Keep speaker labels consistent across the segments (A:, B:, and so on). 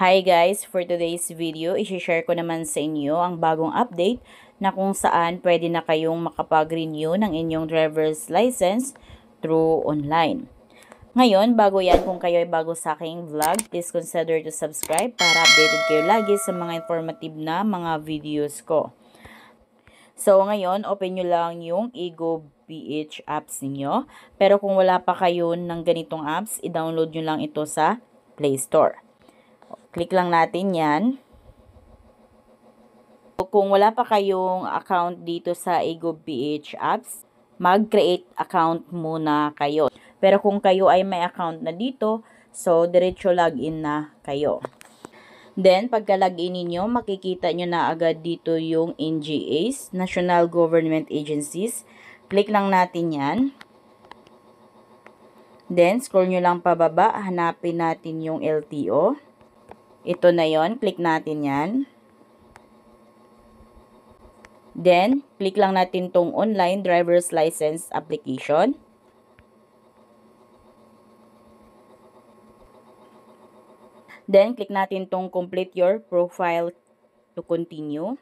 A: Hi guys! For today's video, isi-share ko naman sa inyo ang bagong update na kung saan pwede na kayong makapag-renew ng inyong driver's license through online. Ngayon, bago yan, kung kayo ay bago sa aking vlog, please consider to subscribe para updated kayo lagi sa mga informative na mga videos ko. So, ngayon, open nyo lang yung Ego PH apps ninyo. Pero kung wala pa kayo ng ganitong apps, i-download nyo lang ito sa Play Store. Click lang natin yan. Kung wala pa kayong account dito sa Ego PH apps, mag-create account muna kayo. Pero kung kayo ay may account na dito, so diretso login na kayo. Then, pagka-login ninyo, makikita nyo na agad dito yung NGAs, National Government Agencies. Click lang natin yan. Then, scroll nyo lang pababa, hanapin natin yung LTO. Ito na yon, click natin yan. Then, click lang natin tong online driver's license application. Then, click natin tong complete your profile to continue.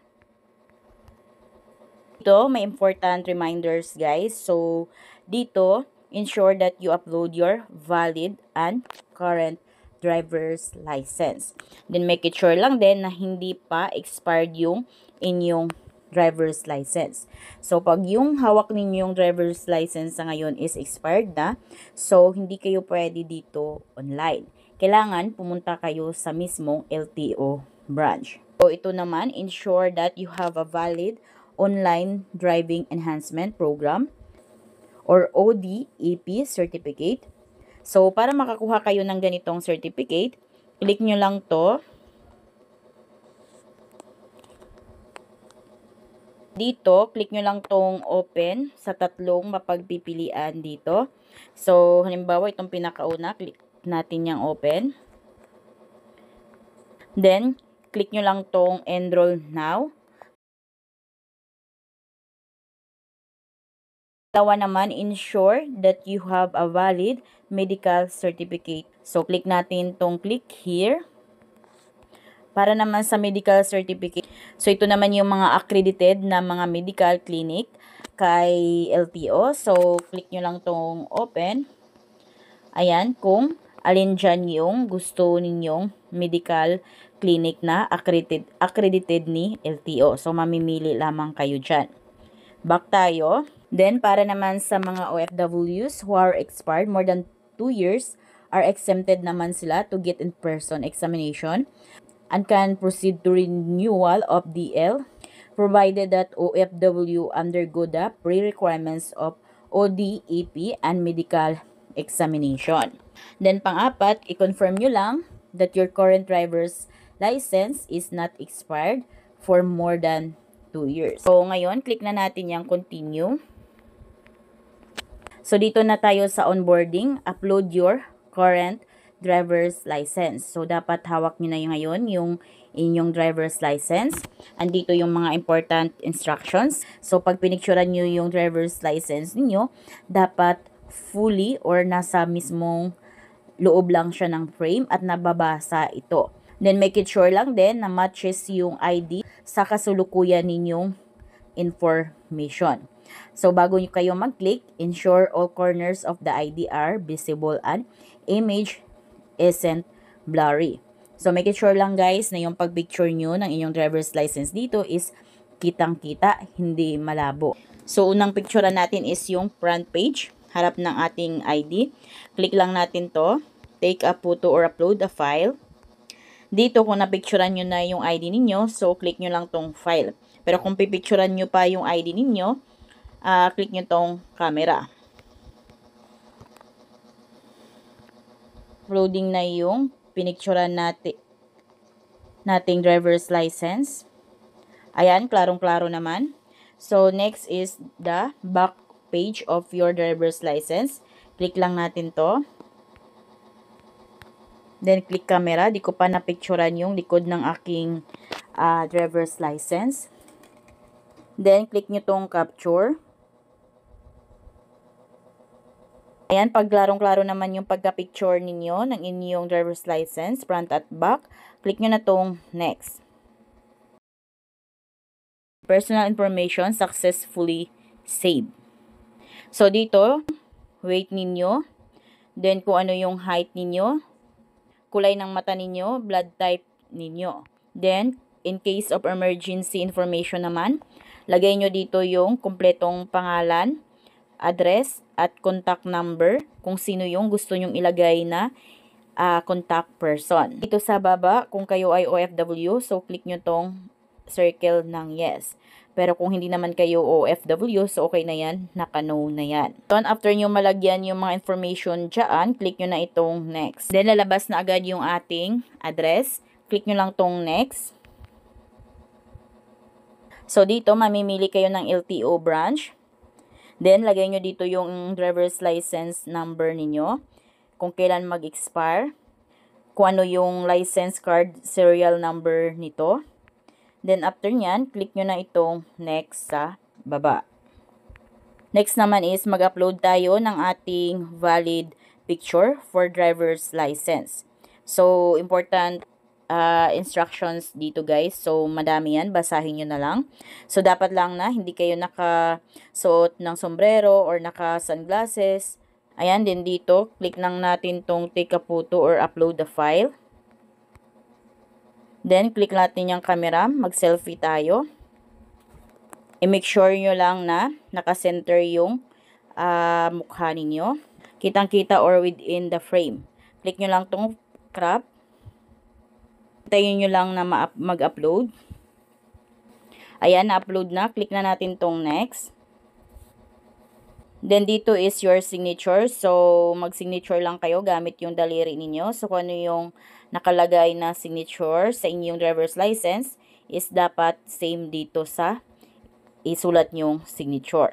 A: Ito, may important reminders guys. So, dito, ensure that you upload your valid and current driver's license. Then, make it sure lang din na hindi pa expired yung inyong driver's license. So, pag yung hawak ninyong driver's license sa ngayon is expired na, so, hindi kayo pwede dito online. Kailangan pumunta kayo sa mismong LTO branch. So, ito naman, ensure that you have a valid online driving enhancement program or ODEP certificate. So, para makakuha kayo ng ganitong certificate, click nyo lang to. Dito, click nyo lang tong open sa tatlong mapagpipilian dito. So, halimbawa, itong pinakauna, click natin yung open. Then, click nyo lang tong enroll now. Dalawa naman, ensure that you have a valid medical certificate. So, click natin tong click here. Para naman sa medical certificate. So, ito naman yung mga accredited na mga medical clinic kay LTO. So, click nyo lang tong open. Ayan, kung alin dyan yung gusto ninyong medical clinic na accredited ni LTO. So, mamimili lamang kayo dyan. Back tayo. Then, para naman sa mga OFWs who are expired more than 2 years, are exempted naman sila to get in-person examination and can proceed to renewal of DL provided that OFW undergo the pre-requirements of ODEP and medical examination. Then, pang-apat, i-confirm nyo lang that your current driver's license is not expired for more than 2 years. So, ngayon, click na natin yung continue. So, dito na tayo sa onboarding. Upload your current driver's license. So, dapat hawak nyo na yung ngayon yung inyong driver's license. Andito yung mga important instructions. So, pag pinicturean nyo yung driver's license niyo, dapat fully or nasa mismong loob lang siya ng frame at nababasa ito. Then, make it sure lang din na matches yung ID sa kasulukuyan ninyong information. So, bago nyo kayo mag-click, ensure all corners of the ID are visible and image isn't blurry. So, make it sure lang guys na yung pag-picture nyo ng inyong driver's license dito is kitang-kita, hindi malabo. So, unang picturean natin is yung front page, harap ng ating ID. Click lang natin to. Take a photo or upload a file. Dito, kung napicturean nyo na yung ID ninyo, so click nyo lang tong file. Pero kung pipicturean nyo pa yung ID ninyo, click nyo tong camera. Uploading na yung pinicturean nating driver's license. Ayan, klarong-klaro naman. So, next is the back page of your driver's license. Click lang natin to. Then, click camera. Di ko pa napicturean yung likod ng aking driver's license. Then, click nyo tong capture. Ayan, pag klarong-klaro naman yung pagka-picture ninyo ng inyong driver's license, front at back, click nyo na tong next. Personal information successfully saved. So, dito, weight ninyo, then kung ano yung height ninyo, kulay ng mata ninyo, blood type ninyo. Then, in case of emergency information naman, lagay nyo dito yung kumpletong pangalan, address, at contact number kung sino yung gusto nyong ilagay na contact person. Dito sa baba, kung kayo ay OFW, so click nyo tong circle ng yes. Pero kung hindi naman kayo OFW, so okay na yan, naka-no na yan. So, after nyo malagyan yung mga information dyan, click nyo na itong next. Then, lalabas na agad yung ating address. Click nyo lang tong next. So, dito, mamimili kayo ng LTO branch. Then, lagay nyo dito yung driver's license number ninyo. Kung kailan mag-expire. Kung ano yung license card serial number nito. Then, after nyan, click nyo na itong next sa baba. Next naman is mag-upload tayo ng ating valid picture for driver's license. So, important instructions dito guys. So, madami yan. Basahin nyo na lang. So, dapat lang na hindi kayo nakasuot ng sombrero or naka-sunglasses. Ayan, din dito, click lang natin tong take a photo or upload the file. Then, click natin yung camera. Mag-selfie tayo. I-make sure nyo lang na naka-center yung mukha ninyo. Kitang-kita or within the frame. Click nyo lang tong crop. Tayin nyo lang na mag-upload. Ayan, na-upload na. Click na natin tong next. Then, dito is your signature. So, mag-signature lang kayo gamit yung daliri ninyo. So, kung ano yung nakalagay na signature sa inyong driver's license is dapat same dito sa isulat nyong signature.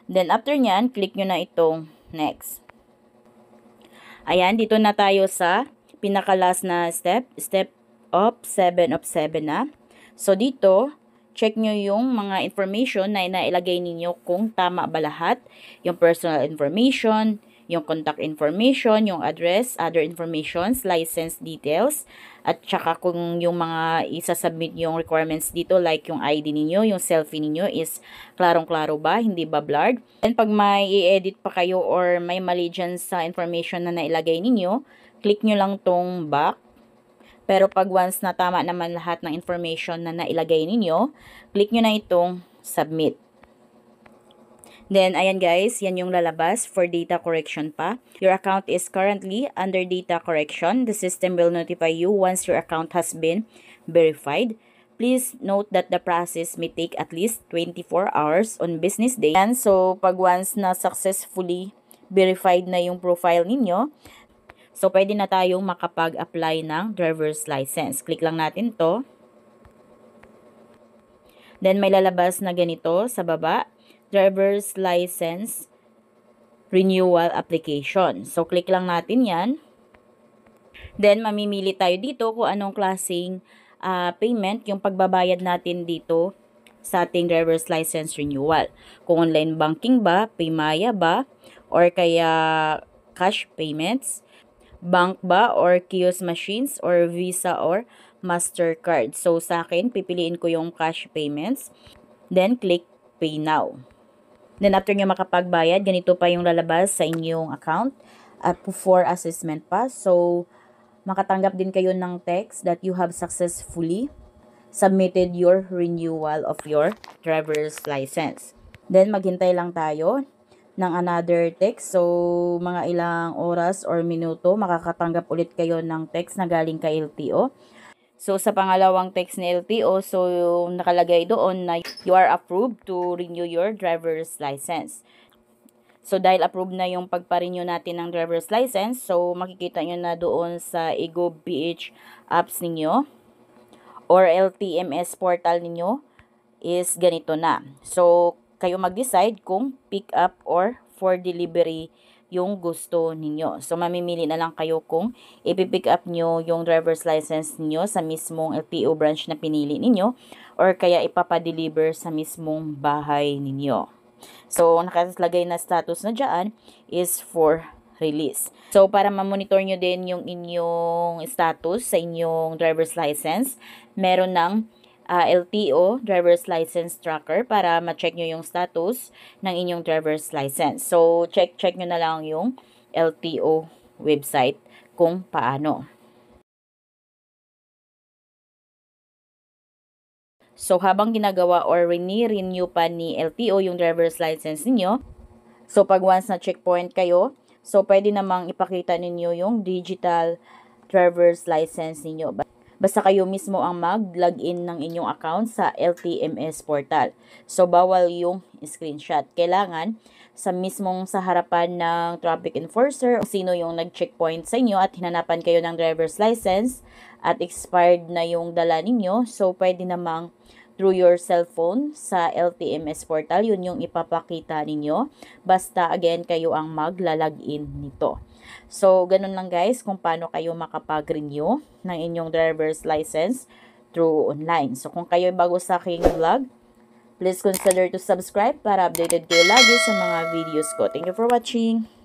A: Then, after nyan, click nyo na itong next. Ayan, dito na tayo sa pinaka-last na step. Step of 7 na. So, dito, check nyo yung mga information na inailagay ninyo kung tama ba lahat. Yung personal information, yung contact information, yung address, other informations, license details, at saka kung yung mga isasubmit yung requirements dito like yung ID ninyo, yung selfie ninyo is klarong-klaro ba, hindi ba blurred. And pag may i-edit pa kayo or may mali dyan sa information na nailagay ninyo, click nyo lang tong back. Pero pag once na tama naman lahat ng information na nailagay ninyo, click nyo na itong submit. Then, ayan guys, yan yung lalabas for data correction pa. Your account is currently under data correction. The system will notify you once your account has been verified. Please note that the process may take at least 24 hours on business day. And so, pag once na successfully verified na yung profile ninyo, so, pwede na tayong makapag-apply ng driver's license. Click lang natin to. Then, may lalabas na ganito sa baba. Driver's license renewal application. So, click lang natin yan. Then, mamimili tayo dito kung anong klaseng payment yung pagbabayad natin dito sa ating driver's license renewal. Kung online banking ba, Paymaya ba, or kaya cash payments, bank ba, or kiosk machines, or Visa, or MasterCard. So, sa akin, pipiliin ko yung cash payments. Then, click Pay Now. Then, after nyo makapagbayad, ganito pa yung lalabas sa inyong account for assessment pa. So, makatanggap din kayo ng text that you have successfully submitted your renewal of your driver's license. Then, maghintay lang tayo ng another text. So, mga ilang oras or minuto, makakatanggap ulit kayo ng text na galing kay LTO. So, sa pangalawang text ni LTO, so, nakalagay doon na you are approved to renew your driver's license. So, dahil approved na yung pagpa-renew natin ng driver's license, so, makikita nyo na doon sa eGov.ph apps ninyo or LTMS portal ninyo is ganito na. So, kayo mag-decide kung pick up or for delivery yung gusto ninyo. So, mamimili na lang kayo kung ipipick up nyo yung driver's license ninyo sa mismong LTO branch na pinili ninyo or kaya ipapadeliver sa mismong bahay ninyo. So, nakalagay na status na dyan is for release. So, para ma-monitor nyo din yung inyong status sa inyong driver's license, meron ng LTO, driver's license tracker, para ma-check nyo yung status ng inyong driver's license. So, check nyo na lang yung LTO website kung paano. So, habang ginagawa or renew pa ni LTO yung driver's license ninyo, so pag once na checkpoint kayo, so pwede namang ipakita ninyo yung digital driver's license ninyo. Basta kayo mismo ang mag-login ng inyong account sa LTMS portal. So, bawal yung screenshot. Kailangan sa harapan ng traffic enforcer, sino yung nag-checkpoint sa inyo at hinanapan kayo ng driver's license at expired na yung dala ninyo. So, pwede namang through your cellphone sa LTMS portal, yun yung ipapakita ninyo. Basta, again, kayo ang maglalagin nito. So, ganun lang guys kung paano kayo makapag-renew ng inyong driver's license through online. So, kung kayo bago sa aking vlog, please consider to subscribe para updated kayo lagi sa mga videos ko. Thank you for watching!